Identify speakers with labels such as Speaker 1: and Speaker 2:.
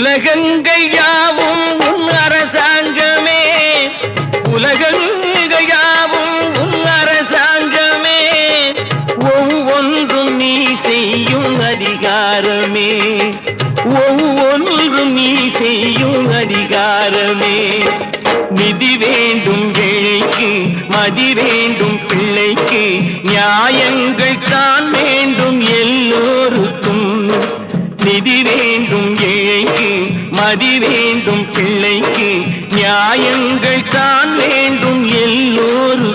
Speaker 1: உலகங்கள் யாவும் உன் அரசாங்கமே, உலகங்கள் யாவும் உன் அரசாங்கமே, ஒவ்வொன்றும் நீ செய்யும் அதிகாரமே, ஒவ்வொன்றும் நீ செய்யும் அதிகாரமே. நிதி வேண்டும் ஏழைக்கு, மதி வேண்டும் பிள்ளைக்கு, நியாயங்கள் தான் வேண்டும் எல்லோருக்கும். நிதி வேண்டும் ஏழைக்கு, மதி வேண்டும் பிள்ளைக்கு, நியாயங்கள் தான் வேண்டும் எல்லோருக்கும்.